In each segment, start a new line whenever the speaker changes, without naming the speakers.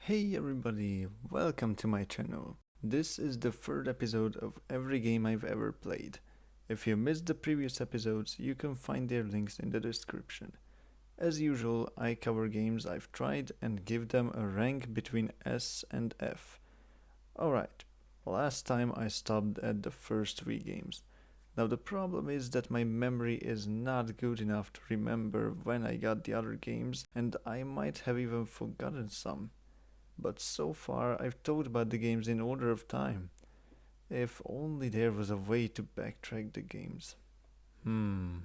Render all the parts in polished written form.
Hey everybody, welcome to my channel. This is the third episode of every game I've ever played. If you missed the previous episodes, you can find their links in the description. As usual, I cover games I've tried and give them a rank between S and F. Alright, last time I stopped at the first three games. Now the problem is that my memory is not good enough to remember when I got the other games, and I might have even forgotten some. But so far I've talked about the games in order of time. If only there was a way to backtrack the games. Hmm.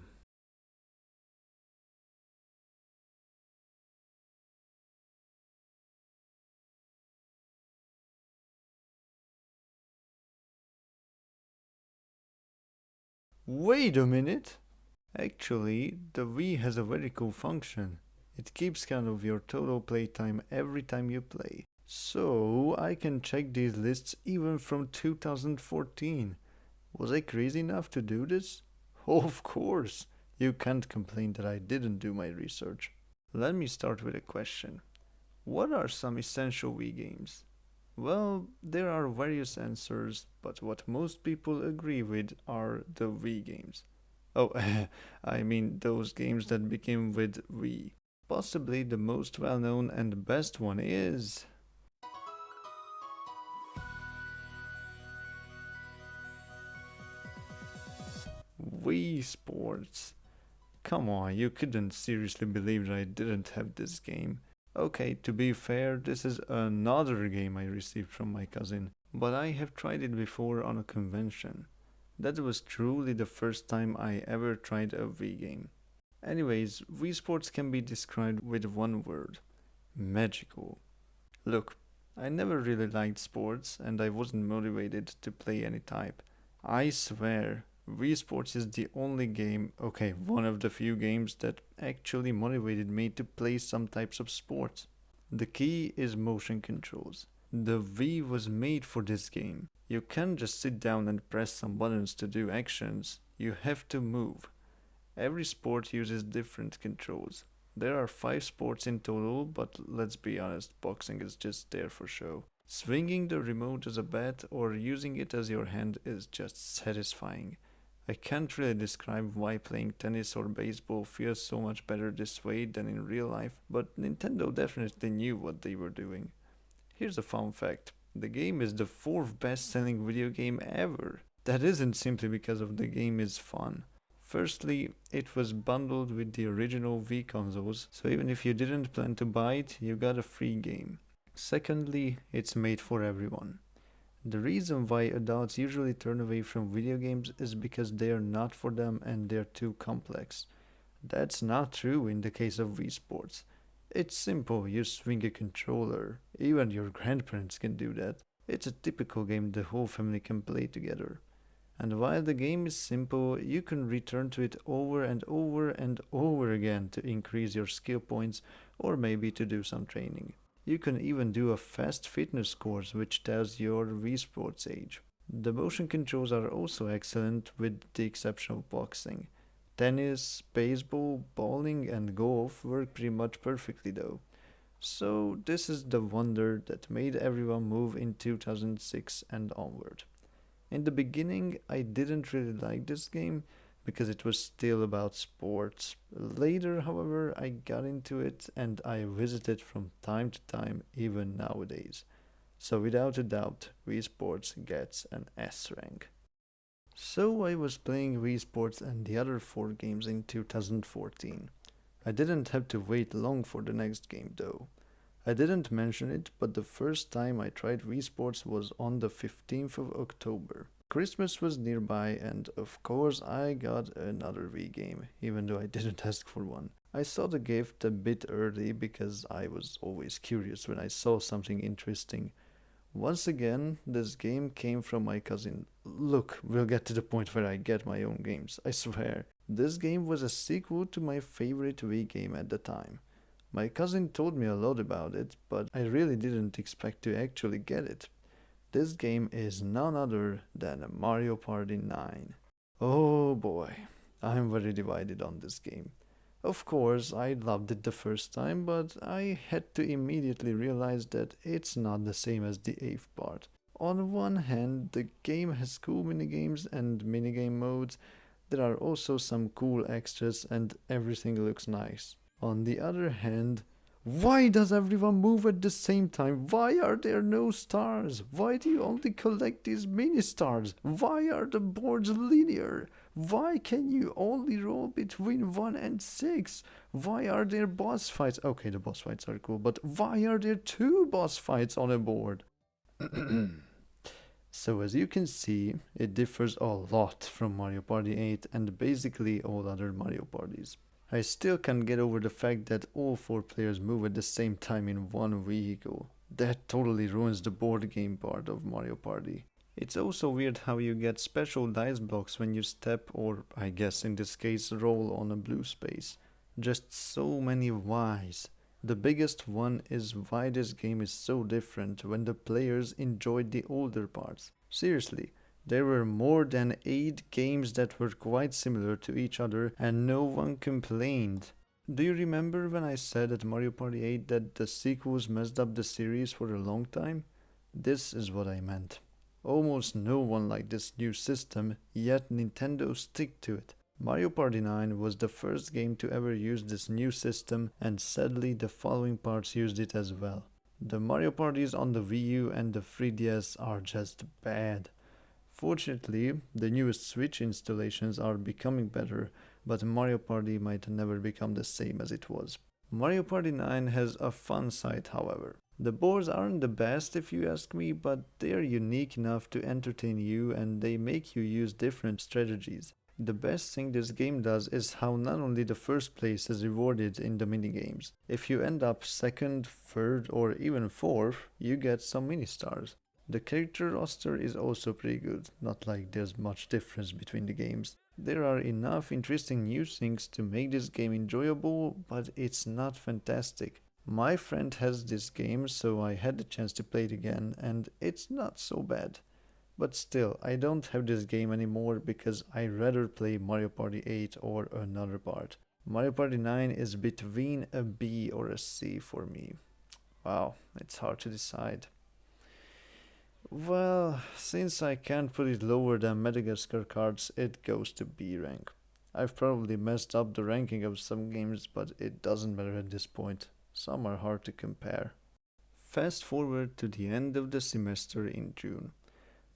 Wait a minute! Actually, the Wii has a very cool function. It keeps count of your total playtime every time you play. So I can check these lists even from 2014. Was I crazy enough to do this? Of course! You can't complain that I didn't do my research. Let me start with a question. What are some essential Wii games? Well, there are various answers, but what most people agree with are the Wii games. Oh, I mean those games that became with Wii. Possibly the most well known and best one is Wii Sports. Come on, you couldn't seriously believe that I didn't have this game. Okay, to be fair, this is another game I received from my cousin, but I have tried it before on a convention. That was truly the first time I ever tried a Wii game. Anyways, Wii Sports can be described with one word: magical. Look, I never really liked sports and I wasn't motivated to play any type. I swear, Wii Sports is the only game, okay, one of the few games that actually motivated me to play some types of sports. The key is motion controls. The Wii was made for this game. You can't just sit down and press some buttons to do actions, you have to move. Every sport uses different controls. There are 5 sports in total, but let's be honest, boxing is just there for show. Swinging the remote as a bat or using it as your hand is just satisfying. I can't really describe why playing tennis or baseball feels so much better this way than in real life, but Nintendo definitely knew what they were doing. Here's a fun fact: the game is the fourth best selling video game ever. That isn't simply because of the game is fun. Firstly, it was bundled with the original Wii consoles, so even if you didn't plan to buy it, you got a free game. Secondly, it's made for everyone. The reason why adults usually turn away from video games is because they are not for them and they're too complex. That's not true in the case of Wii Sports. It's simple, you swing a controller. Even your grandparents can do that. It's a typical game the whole family can play together. And while the game is simple, you can return to it over and over and over again to increase your skill points or maybe to do some training. You can even do a fast fitness course which tells your Wii Sports age. The motion controls are also excellent with the exception of boxing. Tennis, baseball, bowling, and golf work pretty much perfectly though. So, this is the wonder that made everyone move in 2006 and onward. In the beginning, I didn't really like this game because it was still about sports. Later, however, I got into it and I visit it from time to time, even nowadays. So, without a doubt, Wii Sports gets an S rank. So I was playing Wii Sports and the other 4 games in 2014. I didn't have to wait long for the next game though. I didn't mention it, but the first time I tried Wii Sports was on the 15th of October. Christmas was nearby and of course I got another Wii game, even though I didn't ask for one. I saw the gift a bit early because I was always curious when I saw something interesting. Once again, this game came from my cousin. Look, we'll get to the point where I get my own games, I swear. This game was a sequel to my favorite Wii game at the time. My cousin told me a lot about it, but I really didn't expect to actually get it. This game is none other than Mario Party 9. Oh boy, I'm very divided on this game. Of course, I loved it the first time, but I had to immediately realize that it's not the same as the eighth part. On one hand, the game has cool minigames and minigame modes. There are also some cool extras and everything looks nice. On the other hand, why does everyone move at the same time? Why are there no stars? Why do you only collect these mini stars? Why are the boards linear? Why can you only roll between 1 and 6? Why are there boss fights? Okay, the boss fights are cool, but why are there two boss fights on a board? So as you can see, it differs a lot from Mario Party 8 and basically all other Mario Parties. I still can't get over the fact that all four players move at the same time in one vehicle. That totally ruins the board game part of Mario Party. It's also weird how you get special dice blocks when you step or, I guess in this case, roll on a blue space. Just so many whys. The biggest one is why this game is so different when the players enjoyed the older parts. Seriously, there were more than 8 games that were quite similar to each other and no one complained. Do you remember when I said at Mario Party 8 that the sequels messed up the series for a long time? This is what I meant. Almost no one liked this new system, yet Nintendo stick to it. Mario Party 9 was the first game to ever use this new system, and sadly the following parts used it as well. The Mario Parties on the Wii U and the 3DS are just bad. Fortunately, the newest Switch installations are becoming better, but Mario Party might never become the same as it was. Mario Party 9 has a fun side, however. The boards aren't the best if you ask me, but they are unique enough to entertain you and they make you use different strategies. The best thing this game does is how not only the first place is rewarded in the minigames. If you end up second, third, or even fourth, you get some mini stars. The character roster is also pretty good, not like there's much difference between the games. There are enough interesting new things to make this game enjoyable, but it's not fantastic. My friend has this game, so I had the chance to play it again, and it's not so bad. But still, I don't have this game anymore because I rather play Mario Party 8 or another part. Mario Party 9 is between a B or a C for me. Wow, it's hard to decide. Well, since I can't put it lower than Madagascar cards, it goes to B rank. I've probably messed up the ranking of some games, but it doesn't matter at this point. Some are hard to compare. Fast forward to the end of the semester in June.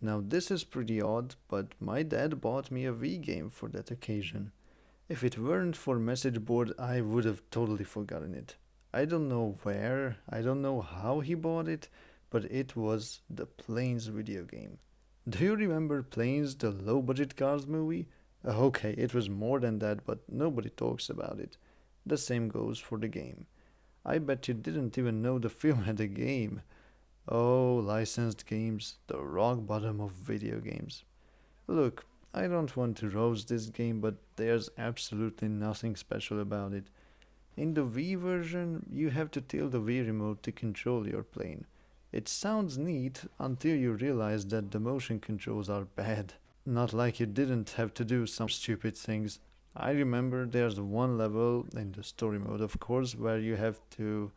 Now this is pretty odd, but my dad bought me a Wii game for that occasion. If it weren't for message board, I would have totally forgotten it. I don't know where, I don't know how he bought it, but it was the Planes video game. Do you remember Planes, the low budget cars movie? Okay, it was more than that, but nobody talks about it. The same goes for the game. I bet you didn't even know the film had a game. Oh, licensed games, the rock bottom of video games. Look, I don't want to roast this game, but there's absolutely nothing special about it. In the Wii version, you have to tilt the Wii remote to control your plane. It sounds neat until you realize that the motion controls are bad. Not like you didn't have to do some stupid things. I remember there's one level, in the story mode of course, where you have to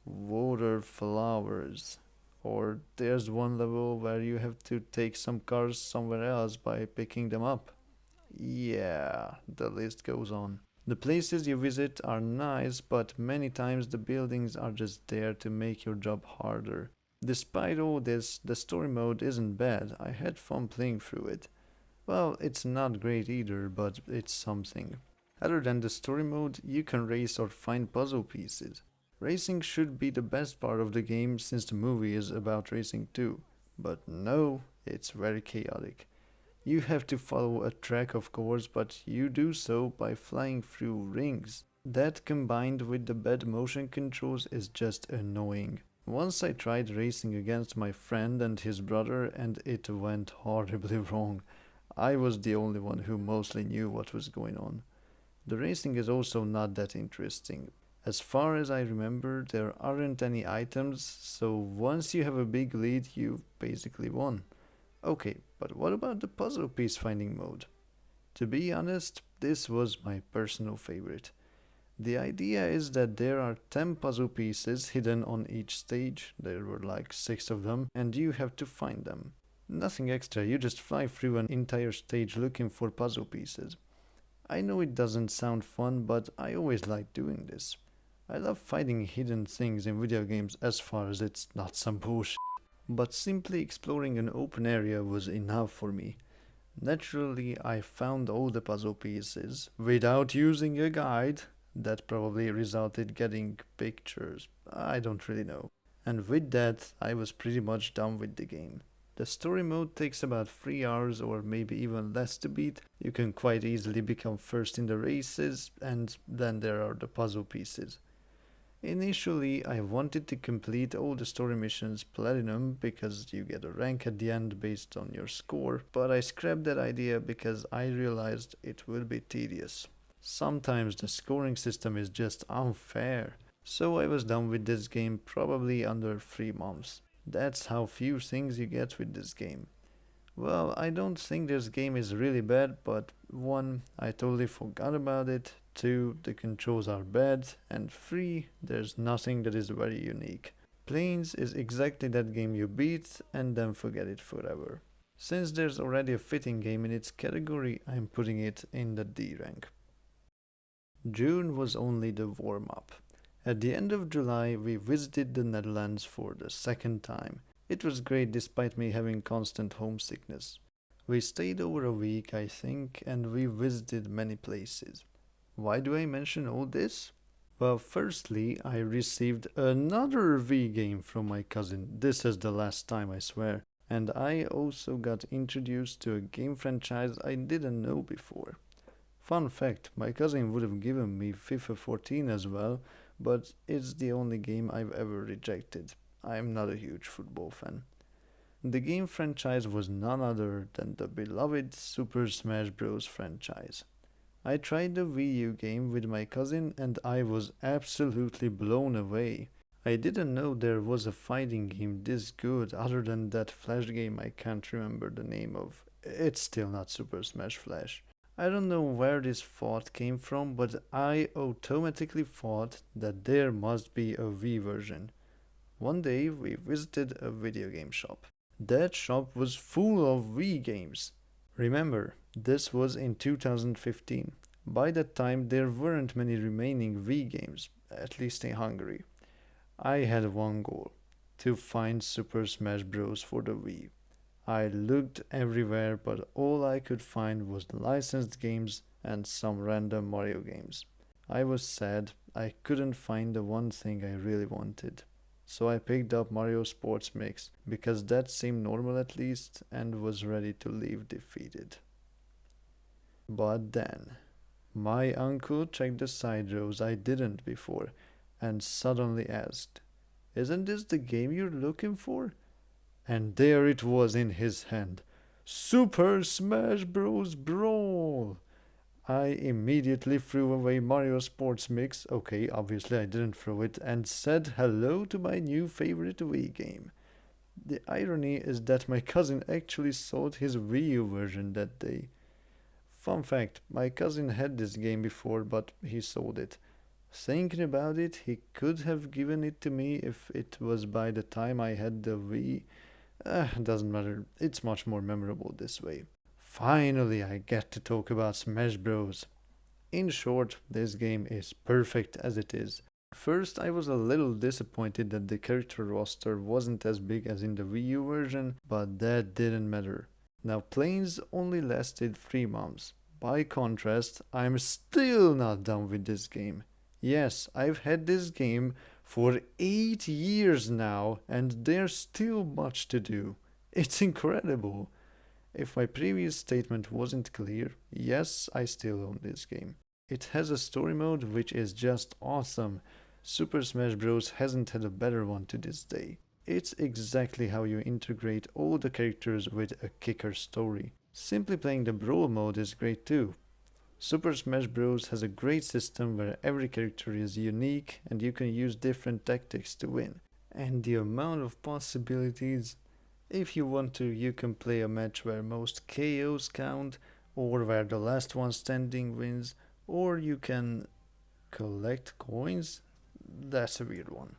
water flowers. Or there's one level where you have to take some cars somewhere else by picking them up. Yeah, the list goes on. The places you visit are nice, but many times the buildings are just there to make your job harder. Despite all this, the story mode isn't bad. I had fun playing through it. Well, it's not great either, but it's something. Other than the story mode, you can race or find puzzle pieces. Racing should be the best part of the game since the movie is about racing too. But no, it's very chaotic. You have to follow a track of course, but you do so by flying through rings. That combined with the bad motion controls is just annoying. Once I tried racing against my friend and his brother and it went horribly wrong. I was the only one who mostly knew what was going on. The racing is also not that interesting. As far as I remember, there aren't any items, so once you have a big lead, you've basically won. Okay, but what about the puzzle piece finding mode? To be honest, this was my personal favorite. The idea is that there are 10 puzzle pieces hidden on each stage. There were like 6 of them, and you have to find them. Nothing extra, you just fly through an entire stage looking for puzzle pieces. I know it doesn't sound fun, but I always like doing this. I love finding hidden things in video games as far as it's not some bullshit. But simply exploring an open area was enough for me. Naturally, I found all the puzzle pieces without using a guide. That probably resulted getting pictures. I don't really know. And with that, I was pretty much done with the game. The story mode takes about 3 hours or maybe even less to beat. You can quite easily become first in the races, and then there are the puzzle pieces. Initially, I wanted to complete all the story missions platinum because you get a rank at the end based on your score, but I scrapped that idea because I realized it would be tedious. Sometimes the scoring system is just unfair. So I was done with this game probably under 3 months. That's how few things you get with this game. Well, I don't think this game is really bad, but 1, I totally forgot about it, 2, the controls are bad, and 3, there's nothing that is very unique. Planes is exactly that game you beat and then forget it forever. Since there's already a fitting game in its category, I'm putting it in the D rank. June was only the warm up. At the end of July, we visited the Netherlands for the second time. It was great despite me having constant homesickness. We stayed over a week, I think, and we visited many places. Why do I mention all this? Well, firstly, I received another V game from my cousin. This is the last time, I swear. And I also got introduced to a game franchise I didn't know before. Fun fact, my cousin would have given me FIFA 14 as well, but it's the only game I've ever rejected. I'm not a huge football fan. The game franchise was none other than the beloved Super Smash Bros. Franchise. I tried the Wii U game with my cousin and I was absolutely blown away. I didn't know there was a fighting game this good other than that Flash game I can't remember the name of. It's still not Super Smash Flash. I don't know where this thought came from, but I automatically thought that there must be a Wii version. One day we visited a video game shop. That shop was full of Wii games. Remember, this was in 2015. By that time, there weren't many remaining Wii games, at least in Hungary. I had one goal: to find Super Smash Bros. For the Wii. I looked everywhere, but all I could find was licensed games and some random Mario games. I was sad I couldn't find the one thing I really wanted. So I picked up Mario Sports Mix because that seemed normal at least and was ready to leave defeated. But then, my uncle checked the side rows I didn't before and suddenly asked, "Isn't this the game you're looking for?" And there it was in his hand. Super Smash Bros. Brawl! I immediately threw away Mario Sports Mix. Okay, obviously I didn't throw it, and said hello to my new favorite Wii game. The irony is that my cousin actually sold his Wii U version that day. Fun fact, my cousin had this game before, but he sold it. Thinking about it, he could have given it to me if it was by the time I had the Wii. Doesn't matter, it's much more memorable this way. Finally, I get to talk about Smash Bros. In short, this game is perfect as it is. First, I was a little disappointed that the character roster wasn't as big as in the Wii U version, but that didn't matter. Now, planes only lasted 3 months. By contrast, I'm still not done with this game. Yes, I've had this game for 8 years now, and there's still much to do. It's incredible. If my previous statement wasn't clear, yes, I still own this game. It has a story mode which is just awesome. Super Smash Bros. Hasn't had a better one to this day. It's exactly how you integrate all the characters with a kicker story. Simply playing the Brawl mode is great too. Super Smash Bros. Has a great system where every character is unique and you can use different tactics to win. And the amount of possibilities. If you want to, you can play a match where most KOs count, or where the last one standing wins, or you can Collect coins? That's a weird one.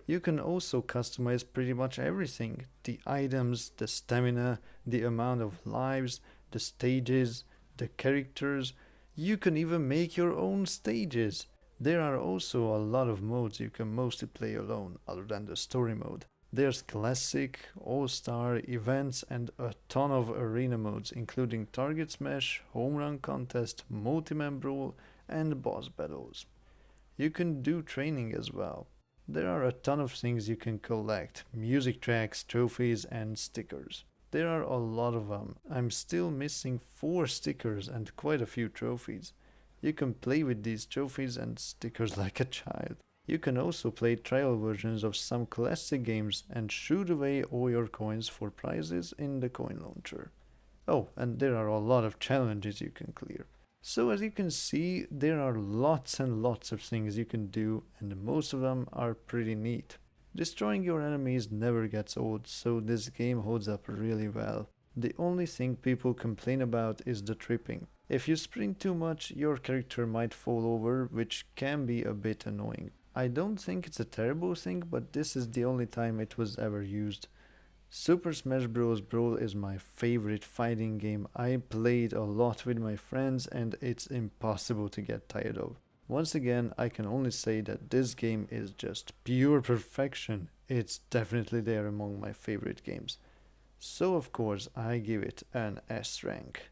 You can also customize pretty much everything: the items, the stamina, the amount of lives, the stages, the characters. You can even make your own stages. There are also a lot of modes you can mostly play alone, other than the story mode. There's classic, all-star, events, and a ton of arena modes, including target smash, home run contest, multi-man brawl, and boss battles. You can do training as well. There are a ton of things you can collect: music tracks, trophies, and stickers. There are a lot of them. I'm still missing 4 stickers and quite a few trophies. You can play with these trophies and stickers like a child. You can also play trial versions of some classic games and shoot away all your coins for prizes in the coin launcher. Oh, and there are a lot of challenges you can clear. So as you can see, there are lots and lots of things you can do, and most of them are pretty neat. Destroying your enemies never gets old, so this game holds up really well. The only thing people complain about is the tripping. If you sprint too much, your character might fall over, which can be a bit annoying. I don't think it's a terrible thing, but this is the only time it was ever used. Super Smash Bros. Brawl is my favorite fighting game. I played a lot with my friends and it's impossible to get tired of. Once again, I can only say that this game is just pure perfection. It's definitely there among my favorite games. So of course, I give it an S rank.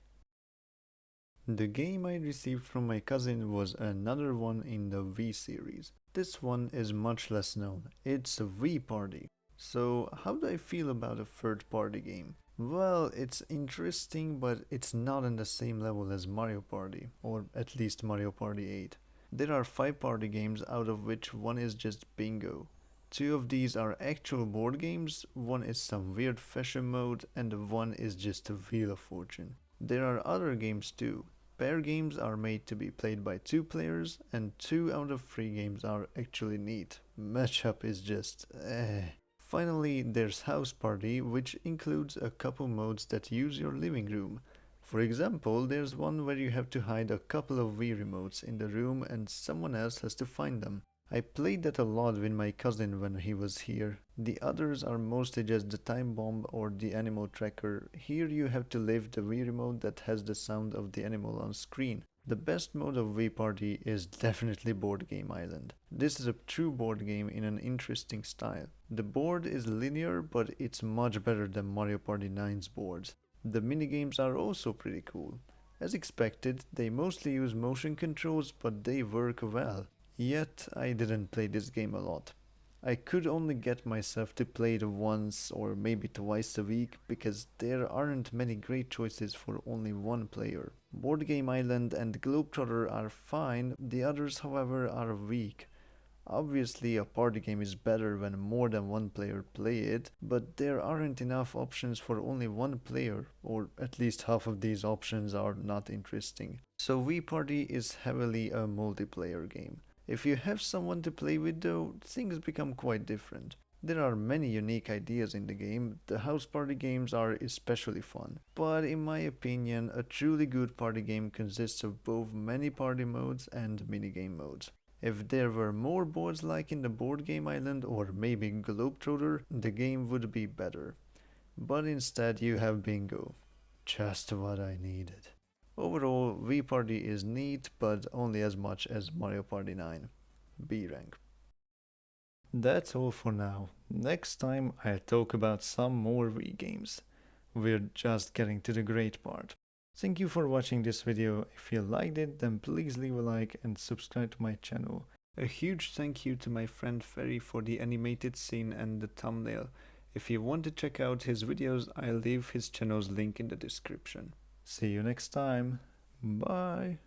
The game I received from my cousin was another one in the Wii series. This one is much less known. It's a Wii Party. So, how do I feel about a third party game? Well, it's interesting, but it's not on the same level as Mario Party, or at least Mario Party 8. There are 5 party games, out of which one is just bingo. 2 of these are actual board games, one is some weird fashion mode, and one is just a Wheel of Fortune. There are other games too. Pair games are made to be played by 2 players, and 2 out of 3 games are actually neat. Matchup is just Finally, there's House Party, which includes a couple modes that use your living room. For example, there's one where you have to hide a couple of Wii remotes in the room and someone else has to find them. I played that a lot with my cousin when he was here. The others are mostly just the time bomb or the animal tracker. Here you have to live the Wii remote that has the sound of the animal on screen. The best mode of Wii Party is definitely Board Game Island. This is a true board game in an interesting style. The board is linear, but it's much better than Mario Party 9's boards. The minigames are also pretty cool. As expected, they mostly use motion controls, but they work well. Yet, I didn't play this game a lot. I could only get myself to play it once or maybe twice a week because there aren't many great choices for only one player. Board Game Island and Globetrotter are fine, the others however are weak. Obviously a party game is better when more than one player play it, but there aren't enough options for only one player, or at least half of these options are not interesting. So Wii Party is heavily a multiplayer game. If you have someone to play with though, things become quite different. There are many unique ideas in the game. The house party games are especially fun. But in my opinion, a truly good party game consists of both many party modes and minigame modes. If there were more boards like in the Board Game Island or maybe Globetrotter, the game would be better. But instead you have bingo. Just what I needed. Overall, Wii Party is neat, but only as much as Mario Party 9. B rank. That's all for now. Next time I'll talk about some more Wii games. We're just getting to the great part. Thank you for watching this video. If you liked it, then please leave a like and subscribe to my channel. A huge thank you to my friend Feri for the animated scene and the thumbnail. If you want to check out his videos, I'll leave his channel's link in the description. See you next time. Bye.